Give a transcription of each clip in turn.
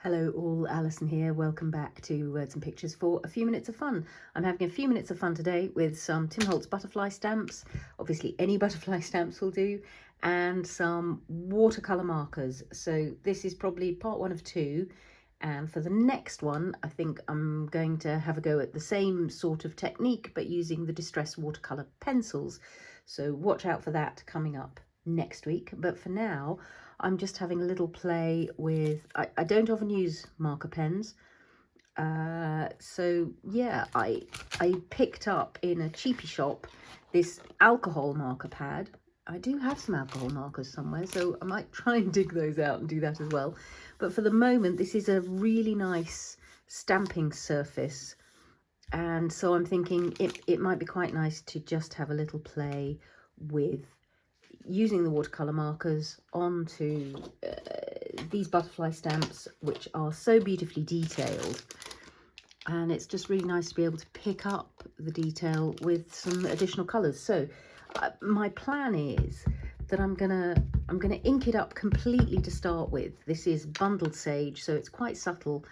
Hello all, Alison here. Welcome back to Words and Pictures for a few minutes of fun. I'm having a few minutes of fun today with some Tim Holtz butterfly stamps. Obviously any butterfly stamps will do, and some watercolour markers. So this is probably part one of two, and for the next one I think I'm going to have a go at the same sort of technique but using the distress watercolour pencils. So watch out for that coming up next week. But for now I'm just having a little play with, I don't often use marker pens. So yeah, I picked up in a cheapy shop this alcohol marker pad. I do have some alcohol markers somewhere, so I might try and dig those out and do that as well. But for the moment, this is a really nice stamping surface. And so I'm thinking it might be quite nice to just have a little play with using the watercolour markers onto these butterfly stamps, which are so beautifully detailed, and it's just really nice to be able to pick up the detail with some additional colours. So my plan is that I'm gonna ink it up completely to start with. This is bundled sage, so it's quite subtle,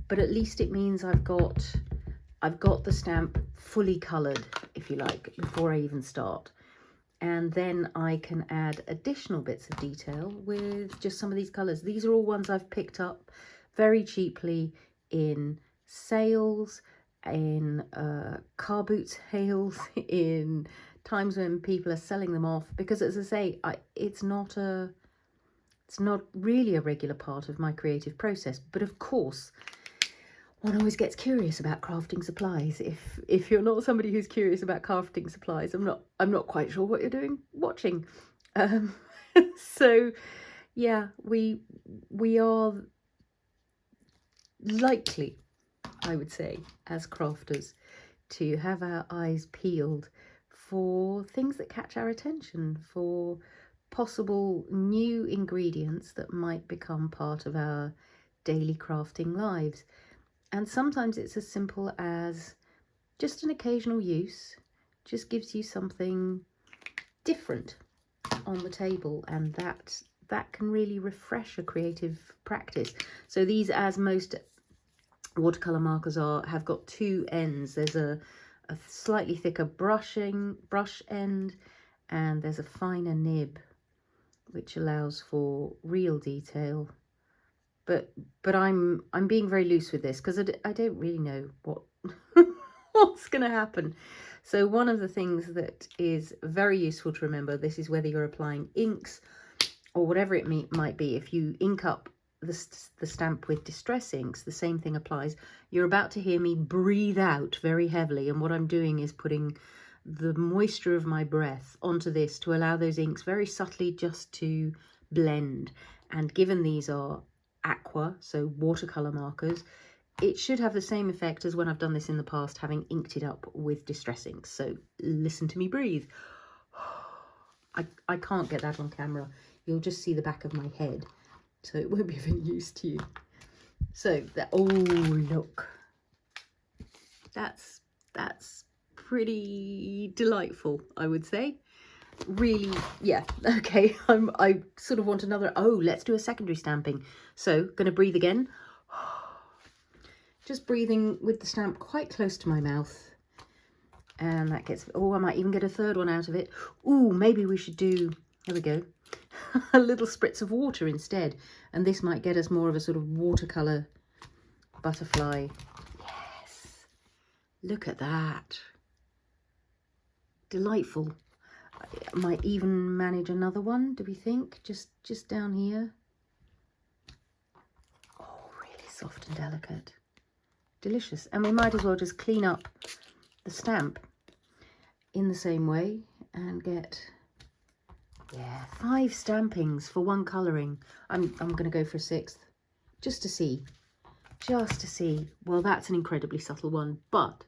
but at least it means I've got the stamp fully coloured, if you like, before I even start. And then I can add additional bits of detail with just some of these colours. These are all ones I've picked up very cheaply in sales, in car boot sales, in times when people are selling them off. Because as I say, it's not really a regular part of my creative process. But of course, one always gets curious about crafting supplies. If you're not somebody who's curious about crafting supplies, I'm not quite sure what you're doing watching. So yeah, we are likely, I would say, as crafters, to have our eyes peeled for things that catch our attention, for possible new ingredients that might become part of our daily crafting lives. And sometimes it's as simple as just an occasional use, just gives you something different on the table, and that can really refresh a creative practice. So these, as most watercolor markers have got two ends. There's a slightly thicker brush end, and there's a finer nib, which allows for real detail. But I'm being very loose with this because I don't really know what's going to happen. So one of the things that is very useful to remember, this is whether you're applying inks or whatever it might be. If you ink up the stamp with distress inks, the same thing applies. You're about to hear me breathe out very heavily, and what I'm doing is putting the moisture of my breath onto this to allow those inks very subtly just to blend. And given these are Aqua, so watercolor markers, it should have the same effect as when I've done this in the past, having inked it up with distress inks. So listen to me breathe. I can't get that on camera. You'll just see the back of my head, so it won't be of any use to you. So that, oh look, that's pretty delightful, I would say. Really, yeah, okay. I sort of want another. Oh, let's do a secondary stamping. So gonna breathe again, just breathing with the stamp quite close to my mouth, and that gets, oh, I might even get a third one out of it. Ooh, maybe we should do, here we go, a little spritz of water instead, and this might get us more of a sort of watercolor butterfly. Yes, look at that, delightful. I might even manage another one, do we think? Just down here. Oh, really soft and delicate. Delicious. And we might as well just clean up the stamp in the same way and get, yeah, 5 stampings for one colouring. I'm going to go for a 6th, just to see. Well, that's an incredibly subtle one, but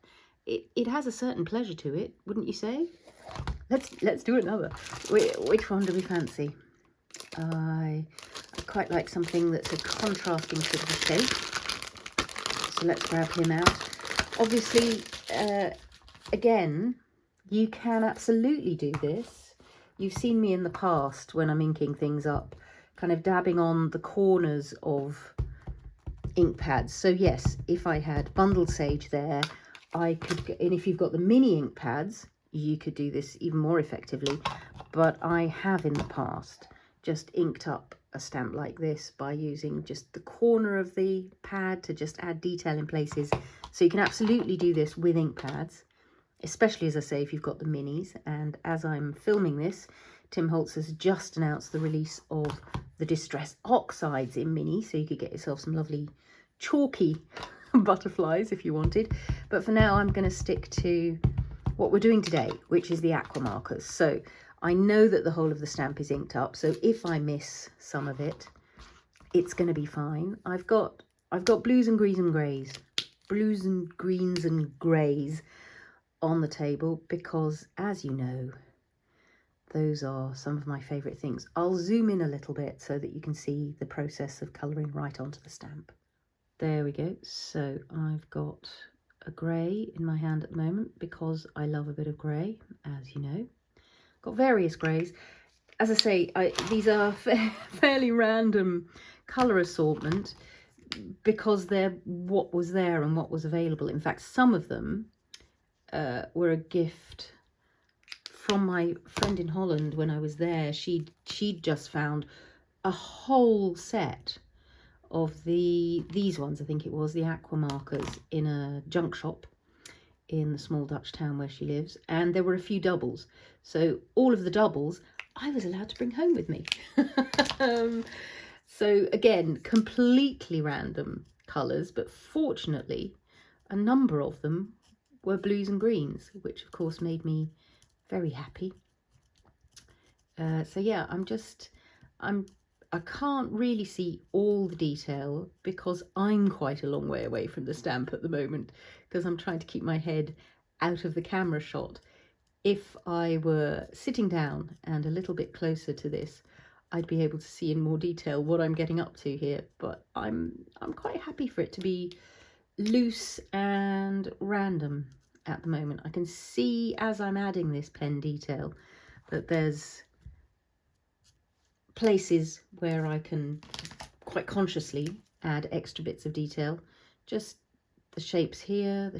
it has a certain pleasure to it, wouldn't you say? Let's do another. Which one do we fancy? I quite like something that's a contrasting sort of a shape. So let's grab him out. Obviously, again, you can absolutely do this. You've seen me in the past when I'm inking things up, kind of dabbing on the corners of ink pads. So yes, if I had bundled sage there, I could, and if you've got the mini ink pads, you could do this even more effectively. But I have in the past just inked up a stamp like this by using just the corner of the pad to just add detail in places. So you can absolutely do this with ink pads, especially, as I say, if you've got the minis. And as I'm filming this, Tim Holtz has just announced the release of the Distress Oxides in mini, so you could get yourself some lovely chalky butterflies if you wanted. But for now, I'm going to stick to what we're doing today, which is the Aquamarkers. So I know that the whole of the stamp is inked up, so if I miss some of it, it's going to be fine. I've got blues and greens and greys, blues and greens and greys on the table because, as you know, those are some of my favourite things. I'll zoom in a little bit so that you can see the process of colouring right onto the stamp. There we go. So I've got a grey in my hand at the moment because I love a bit of grey, as you know. Got various greys. As I say, these are fairly random colour assortment because they're what was there and what was available. In fact, some of them were a gift from my friend in Holland when I was there. She'd just found a whole set of these ones, I think it was, the Aquamarkers, in a junk shop in the small Dutch town where she lives, and there were a few doubles. So all of the doubles I was allowed to bring home with me. So again, completely random colours, but fortunately a number of them were blues and greens, which of course made me very happy. So yeah, I can't really see all the detail because I'm quite a long way away from the stamp at the moment because I'm trying to keep my head out of the camera shot. If I were sitting down and a little bit closer to this, I'd be able to see in more detail what I'm getting up to here, but I'm quite happy for it to be loose and random at the moment. I can see as I'm adding this pen detail that there's places where I can quite consciously add extra bits of detail. Just the shapes here,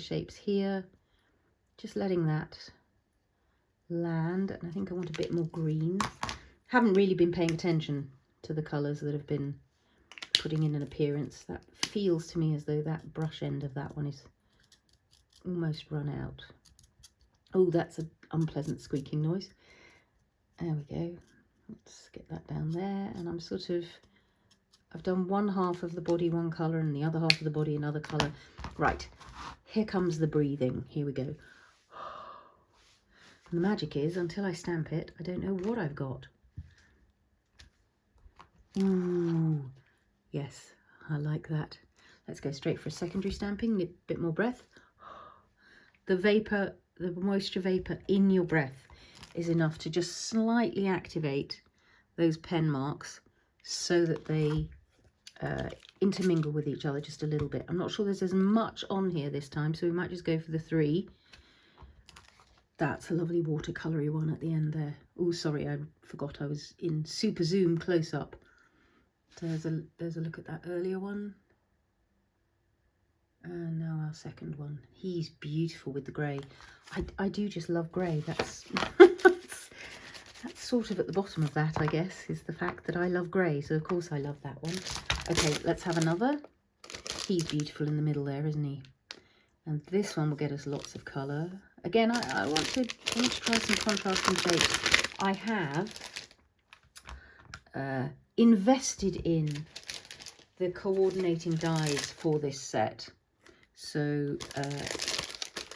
just letting that land. And I think I want a bit more green. Haven't really been paying attention to the colours that have been putting in an appearance. That feels to me as though that brush end of that one is almost run out. Oh, that's an unpleasant squeaking noise. There we go. Let's get that down there. And I'm sort of, I've done one half of the body one colour and the other half of the body another colour. Right, here comes the breathing. Here we go. And the magic is, until I stamp it, I don't know what I've got. Ooh, yes, I like that. Let's go straight for a secondary stamping, a bit more breath. The vapour, the moisture vapour in your breath is enough to just slightly activate those pen marks so that they intermingle with each other just a little bit. I'm not sure there's as much on here this time, so we might just go for the 3. That's a lovely watercolour-y one at the end there. Oh, sorry, I forgot I was in super zoom close up. There's a look at that earlier one. And now our second one. He's beautiful with the grey. I do just love grey. That's that's sort of at the bottom of that, I guess, is the fact that I love grey. So of course I love that one. Okay, let's have another. He's beautiful in the middle there, isn't he? And this one will get us lots of colour. Again, I want to try some contrasting shapes. I have invested in the coordinating dies for this set. So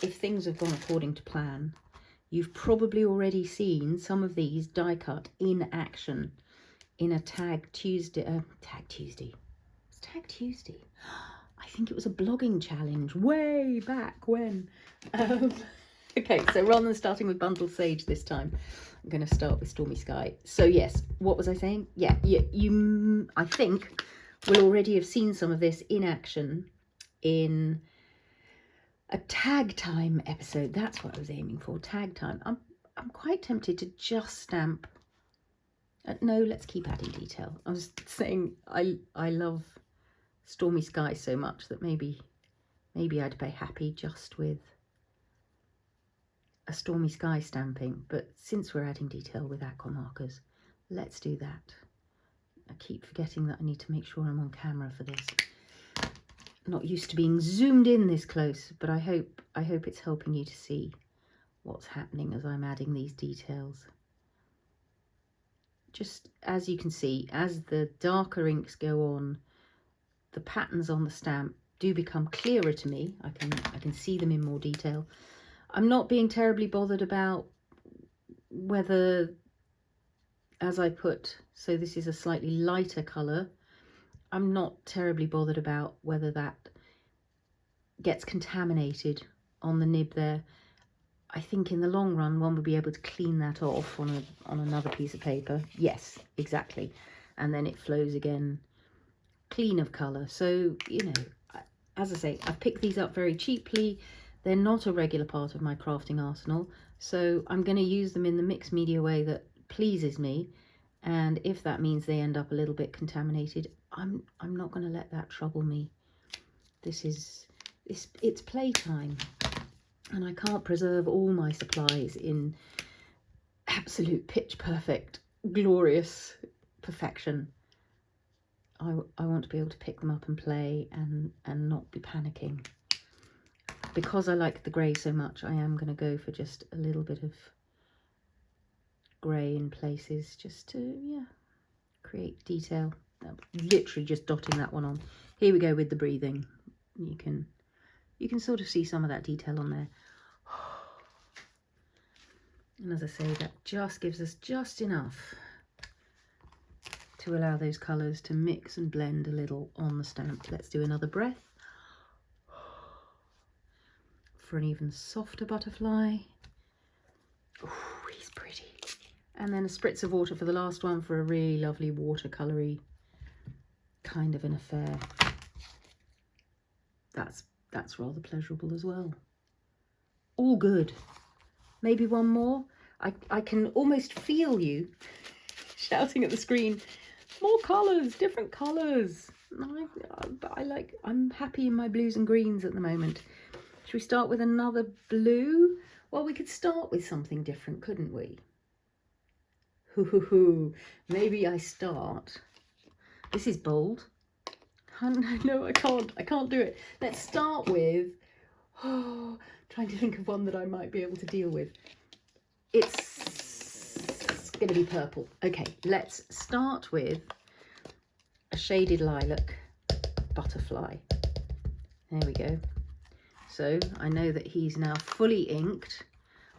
if things have gone according to plan, you've probably already seen some of these die cut in action in a Tag Tuesday. It's Tag Tuesday. I think it was a blogging challenge way back when. Okay, so rather than starting with bundled sage this time, I'm going to start with Stormy Sky. So yes, what was I saying? Yeah, you I think will already have seen some of this in action in a tag time episode. That's what I was aiming for, tag time. I'm quite tempted to just stamp. No, let's keep adding detail. I was saying I love Stormy Sky so much that maybe I'd be happy just with a Stormy Sky stamping. But since we're adding detail with Aquamarkers, let's do that. I keep forgetting that I need to make sure I'm on camera for this. Not used to being zoomed in this close, but I hope it's helping you to see what's happening as I'm adding these details. Just as you can see, as the darker inks go on, the patterns on the stamp do become clearer to me. I can see them in more detail. I'm not being terribly bothered about whether, as I put, so this is a slightly lighter colour, I'm not terribly bothered about whether that gets contaminated on the nib there. I think in the long run one would be able to clean that off on another piece of paper. Yes, exactly. And then it flows again clean of colour. So, you know, as I say, I've picked these up very cheaply. They're not a regular part of my crafting arsenal, so I'm going to use them in the mixed media way that pleases me. And if that means they end up a little bit contaminated, I'm not going to let that trouble me. It's playtime, and I can't preserve all my supplies in absolute pitch perfect, glorious perfection. I want to be able to pick them up and play and not be panicking. Because I like the grey so much, I am going to go for just a little bit of grey in places, just to, yeah, create detail. I'm literally just dotting that one on. Here we go with the breathing. You can sort of see some of that detail on there. And as I say, that just gives us just enough to allow those colours to mix and blend a little on the stamp. Let's do another breath for an even softer butterfly. Oh, he's pretty. And then a spritz of water for the last one for a really lovely watercolour-y kind of an affair. That's rather pleasurable as well. All good. Maybe one more. I can almost feel you shouting at the screen, more colours, different colours. I'm happy in my blues and greens at the moment. Should we start with another blue? Well, we could start with something different, couldn't we? Maybe I start. This is bold. No, I can't do it. Let's start with, trying to think of one that I might be able to deal with. It's going to be purple. Okay, let's start with a shaded lilac butterfly. There we go. So I know that he's now fully inked.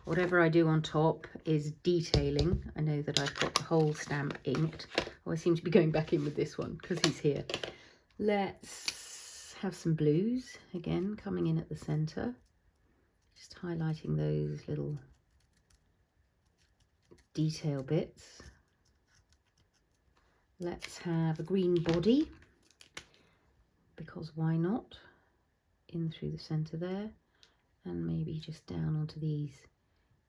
Whatever I do on top is detailing. I know that I've got the whole stamp inked. Oh, I seem to be going back in with this one because he's here. Let's have some blues again coming in at the centre. Just highlighting those little detail bits. Let's have a green body, because why not? In through the centre there, and maybe just down onto these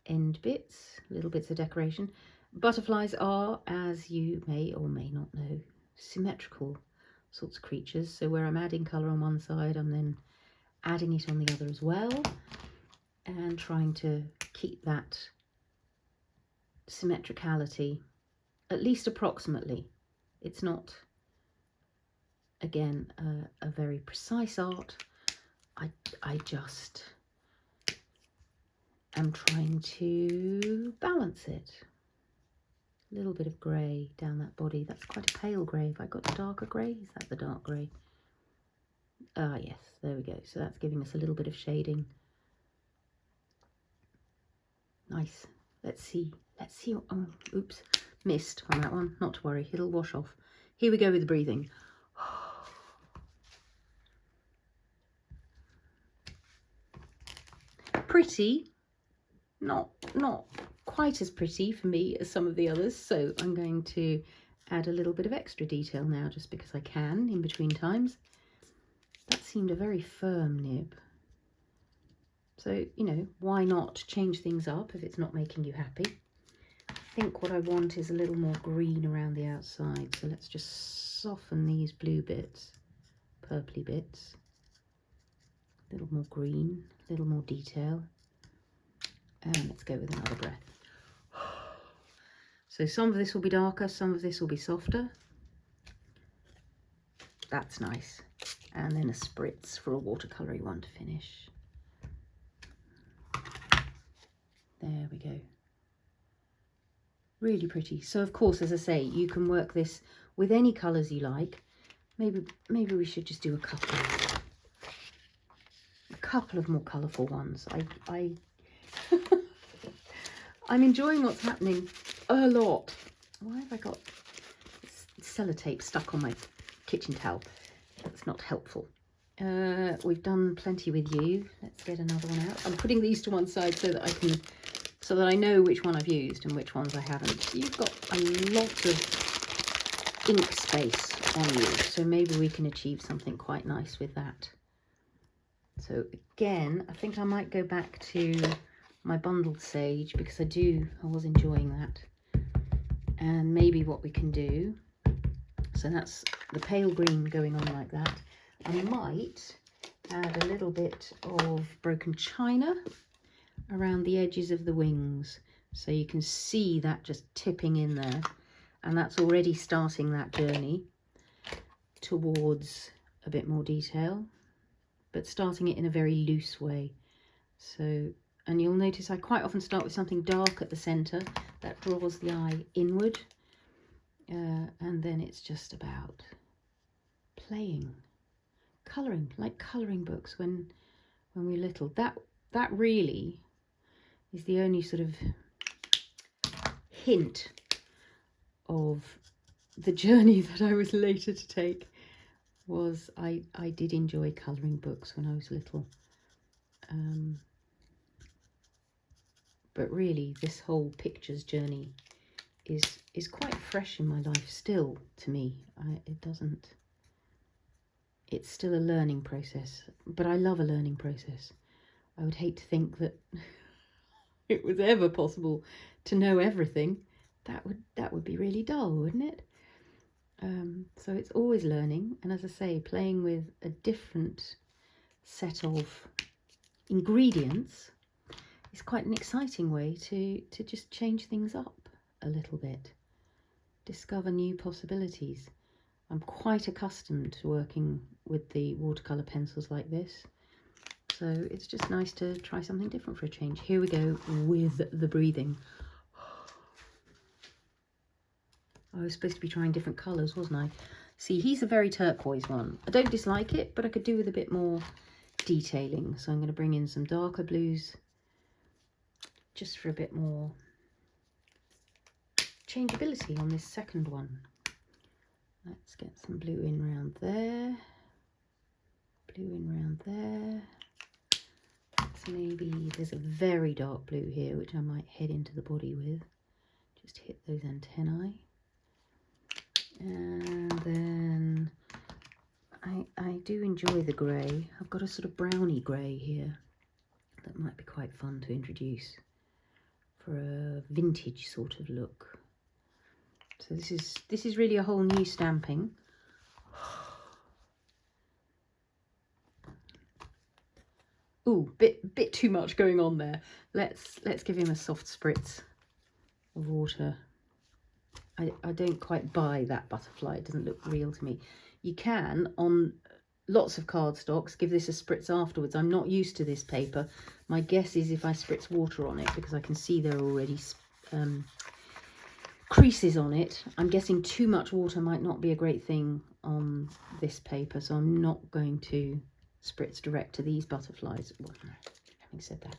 end bits, little bits of decoration. Butterflies are, as you may or may not know, symmetrical sorts of creatures, so where I'm adding colour on one side, I'm then adding it on the other as well, and trying to keep that symmetricality, at least approximately. It's not, again, a very precise art. I just am trying to balance it. A little bit of grey down that body. That's quite a pale grey. Have I got the darker grey? Is that the dark grey? Ah, yes, there we go. So that's giving us a little bit of shading. Nice. Let's see. Oh, oops. Missed on that one. Not to worry. It'll wash off. Here we go with the breathing. Pretty. Not quite as pretty for me as some of the others, so I'm going to add a little bit of extra detail now just because I can in between times. That seemed a very firm nib, so you know, why not change things up if it's not making you happy. I think what I want is a little more green around the outside, so let's just soften these blue bits purpley bits. A little more green, a little more detail. And let's go with another breath. So some of this will be darker, some of this will be softer. That's nice. And then a spritz for a watercolour one to finish. There we go. Really pretty. So of course, as I say, you can work this with any colours you like. Maybe we should just do a couple of more colourful ones. I'm enjoying what's happening a lot. Why have I got sellotape stuck on my kitchen towel? That's not helpful. We've done plenty with you. Let's get another one out. I'm putting these to one side so that I know which one I've used and which ones I haven't. You've got a lot of ink space on you, so maybe we can achieve something quite nice with that. So again, I think I might go back to my bundled sage because I was enjoying that. And maybe what we can do, so that's the pale green going on like that. I might add a little bit of broken china around the edges of the wings, so you can see that just tipping in there, and that's already starting that journey towards a bit more detail, but starting it in a very loose way. So, and you'll notice I quite often start with something dark at the centre that draws the eye inward, and then it's just about playing, colouring, like colouring books when we're little. That really is the only sort of hint of the journey that I was later to take. Was I did enjoy colouring books when I was little, but really this whole pictures journey is quite fresh in my life still to me. It's still a learning process, but I love a learning process. I would hate to think that it was ever possible to know everything. That would be really dull, wouldn't it? So it's always learning, and as I say, playing with a different set of ingredients is quite an exciting way to just change things up a little bit, discover new possibilities. I'm quite accustomed to working with the watercolour pencils like this, so it's just nice to try something different for a change. Here we go with the breathing. I was supposed to be trying different colours, wasn't I? See, he's a very turquoise one. I don't dislike it, but I could do with a bit more detailing. So I'm going to bring in some darker blues just for a bit more changeability on this second one. Let's get some blue in round there. Blue in round there. There's a very dark blue here, which I might head into the body with. Just hit those antennae. And then I do enjoy the grey. I've got a sort of browny grey here that might be quite fun to introduce for a vintage sort of look. So this is really a whole new stamping. Ooh, bit too much going on there. Let's give him a soft spritz of water. I don't quite buy that butterfly. It doesn't look real to me. You can, on lots of cardstocks, give this a spritz afterwards. I'm not used to this paper. My guess is if I spritz water on it, because I can see there are already creases on it, I'm guessing too much water might not be a great thing on this paper, so I'm not going to spritz direct to these butterflies. Well, having said that,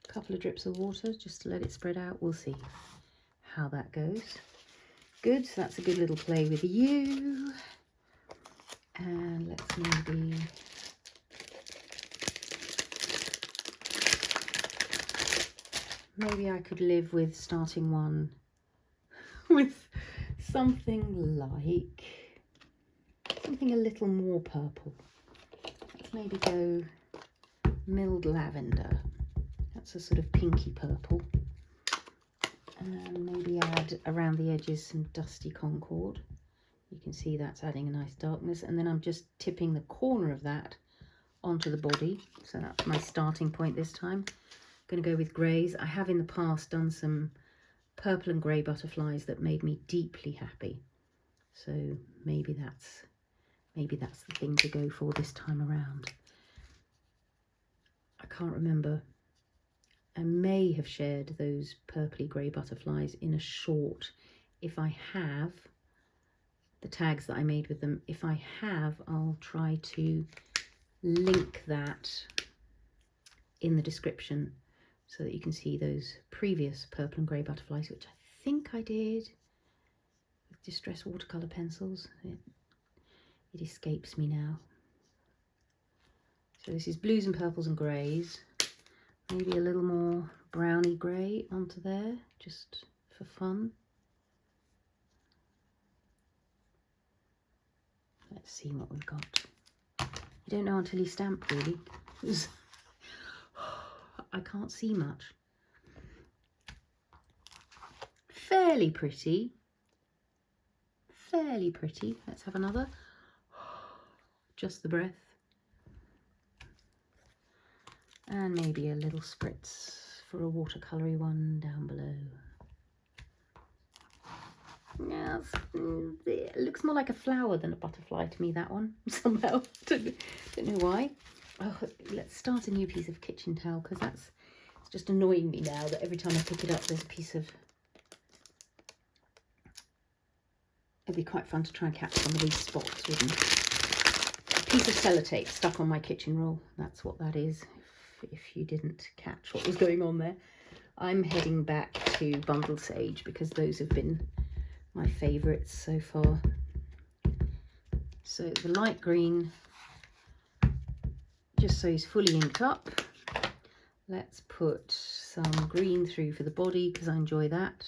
a couple of drips of water just to let it spread out. We'll see how that goes. Good, so that's a good little play with you. And let's maybe I could live with starting one with something a little more purple. Let's maybe go milled lavender. That's a sort of pinky purple. And maybe add around the edges some dusty concord. You can see that's adding a nice darkness, and then I'm just tipping the corner of that onto the body. So that's my starting point this time. I'm going to go with greys. I have in the past done some purple and grey butterflies that made me deeply happy. So maybe that's the thing to go for this time around. I can't remember. I may have shared those purpley grey butterflies in a short. If I have, the tags that I made with them, if I have, I'll try to link that in the description so that you can see those previous purple and grey butterflies, which I think I did with distress watercolour pencils. It escapes me now. So this is blues and purples and greys. Maybe a little more browny grey onto there, just for fun. Let's see what we've got. You don't know until you stamp, really. I can't see much. Fairly pretty. Fairly pretty. Let's have another. Just the breath. And maybe a little spritz for a watercoloury one down below. Yes, it looks more like a flower than a butterfly to me, that one, somehow. Don't know why. Oh, let's start a new piece of kitchen towel, because it's just annoying me now that every time I pick it up there's a piece of... It'd be quite fun to try and catch some of these spots with them. A piece of sellotape stuck on my kitchen roll. That's what that is, if you didn't catch what was going on there. I'm heading back to bundled sage because those have been my favourites so far. So the light green, just so he's fully inked up. Let's put some green through for the body because I enjoy that.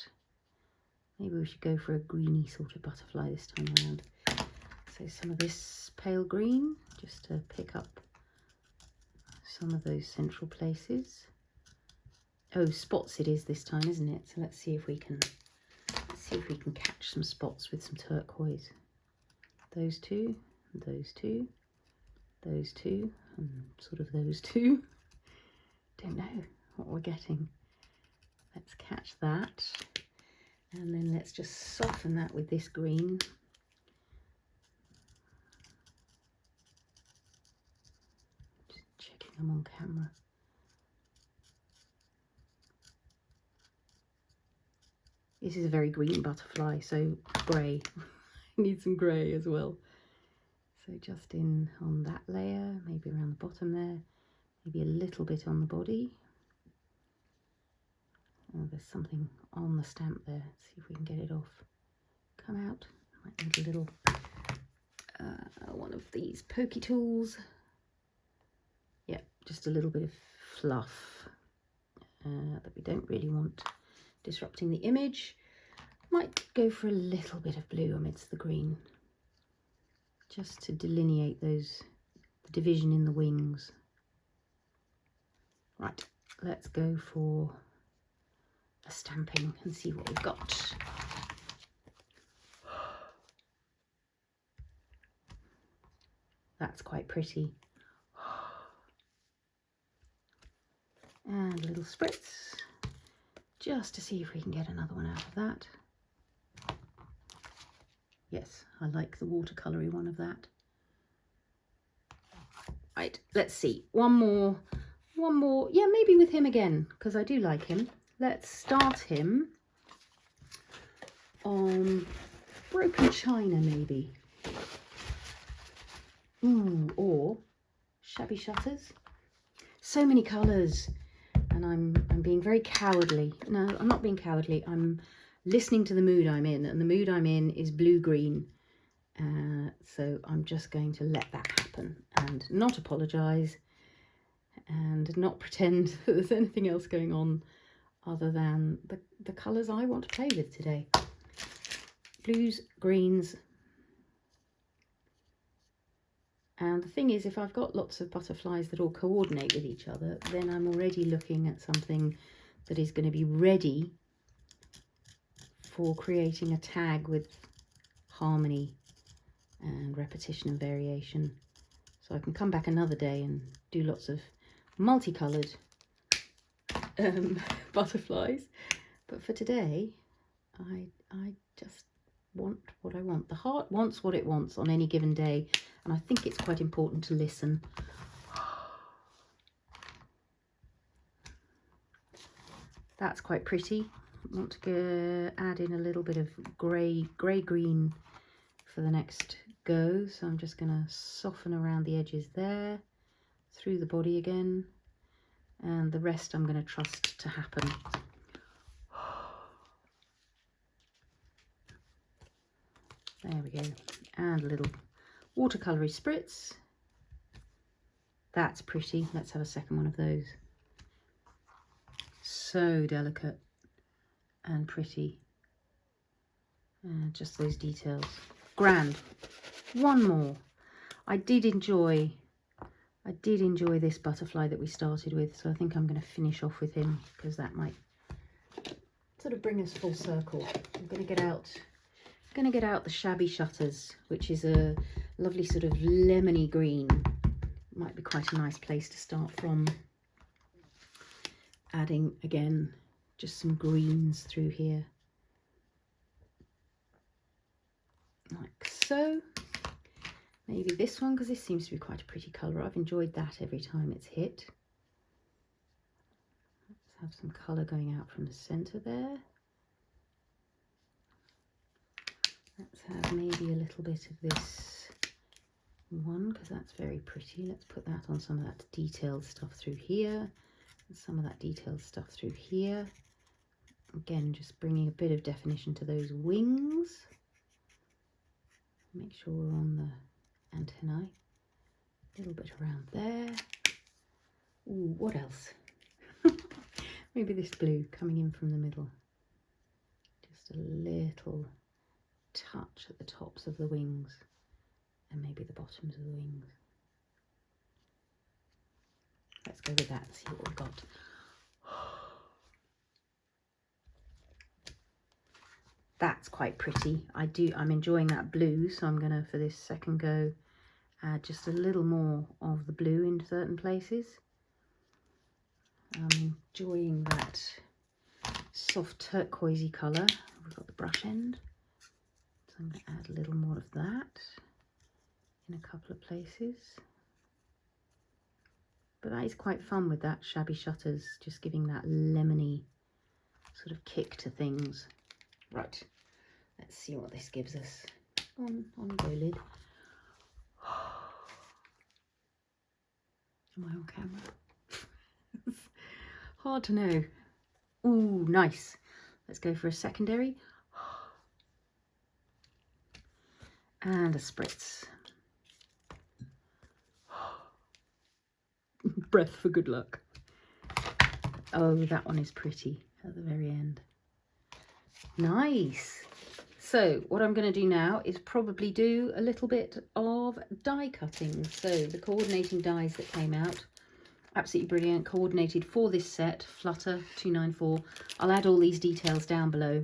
Maybe we should go for a greeny sort of butterfly this time around. So some of this pale green, just to pick up some of those central places. Oh, spots it is this time, isn't it? So let's see if we can catch some spots with some turquoise. Those two, those two, those two, and sort of those two. Don't know what we're getting. Let's catch that. And then let's just soften that with this green. Just checking them on camera. This is a very green butterfly, so grey. Need some grey as well. So just in on that layer, maybe around the bottom there, maybe a little bit on the body. Oh, there's something on the stamp there. Let's see if we can get it off. Come out. Might need a little one of these pokey tools. Yeah, just a little bit of fluff that we don't really want disrupting the image. Might go for a little bit of blue amidst the green, just to delineate the division in the wings. Right, let's go for a stamping and see what we've got. That's quite pretty. And a little spritz, just to see if we can get another one out of that. Yes, I like the watercoloury one of that. Right, let's see. One more. Yeah, maybe with him again, because I do like him. Let's start him on broken china, maybe. Or shabby shutters. So many colours, and I'm being very cowardly. No, I'm not being cowardly. I'm listening to the mood I'm in, and the mood I'm in is blue-green. So I'm just going to let that happen and not apologise and not pretend that there's anything else going on other than the colours I want to play with today. Blues, greens. And the thing is, if I've got lots of butterflies that all coordinate with each other, then I'm already looking at something that is going to be ready for creating a tag with harmony and repetition and variation. So I can come back another day and do lots of multicoloured butterflies. But for today, I just want what I want. The heart wants what it wants on any given day, and I think it's quite important to listen. That's quite pretty. I want to add in a little bit of grey-green for the next go, so I'm just going to soften around the edges there, through the body again, and the rest I'm going to trust to happen. There we go, and a little watercolour spritz. That's pretty. Let's have a second one of those. So delicate and pretty. Just those details. Grand. One more. I did enjoy this butterfly that we started with, so I think I'm going to finish off with him, because that might sort of bring us full circle. I'm going to get out the Shabby Shutters, which is a lovely sort of lemony green. Might be quite a nice place to start from. Adding again just some greens through here, like so. Maybe this one, because this seems to be quite a pretty colour. I've enjoyed that every time it's hit. Let's have some colour going out from the centre there. Let's have maybe a little bit of this one, because that's very pretty. Let's put that on some of that detailed stuff through here, and some of that detailed stuff through here. Again, just bringing a bit of definition to those wings. Make sure we're on the antennae. A little bit around there. Ooh, what else? Maybe this blue coming in from the middle. Just a little touch at the tops of the wings, and maybe the bottoms of the wings. Let's go with that and see what we've got. That's quite pretty. I'm enjoying that blue, so I'm gonna, for this second go, add just a little more of the blue in certain places. I'm enjoying that soft turquoisey colour. We've got the brush end, so I'm going to add a little more of that in a couple of places. But that is quite fun with that Shabby Shutters, just giving that lemony sort of kick to things. Right, let's see what this gives us. On go, lid. Am I on camera? Hard to know. Ooh, nice. Let's go for a secondary. And a spritz. Breath for good luck. Oh, that one is pretty at the very end. Nice. So what I'm going to do now is probably do a little bit of die cutting. So the coordinating dies that came out, absolutely brilliant, coordinated for this set, Flutter 294. I'll add all these details down below,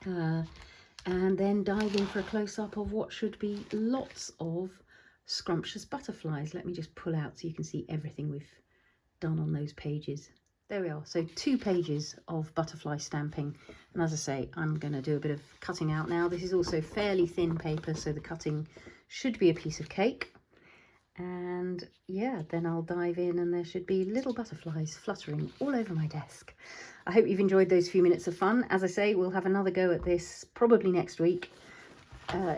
and then dive in for a close-up of what should be lots of scrumptious butterflies. Let me just pull out so you can see everything we've done on those pages. There we are. So 2 pages of butterfly stamping, and as I say, I'm going to do a bit of cutting out now. This is also fairly thin paper, so the cutting should be a piece of cake. And yeah, then I'll dive in and there should be little butterflies fluttering all over my desk. I hope you've enjoyed those few minutes of fun. As I say, we'll have another go at this probably next week,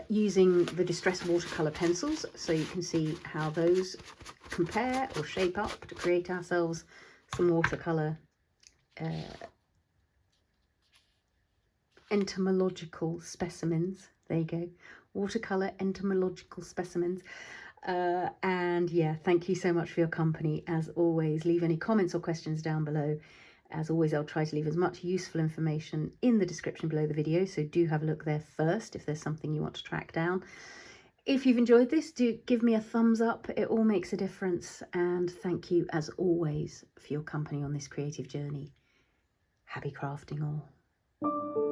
using the distressed watercolour pencils, so you can see how those compare or shape up to create ourselves some watercolour entomological specimens. There you go, watercolour entomological specimens. And yeah, thank you so much for your company. As always, leave any comments or questions down below. As always, I'll try to leave as much useful information in the description below the video, so do have a look there first if there's something you want to track down. If you've enjoyed this, do give me a thumbs up. It all makes a difference. And thank you, as always, for your company on this creative journey. Happy crafting all.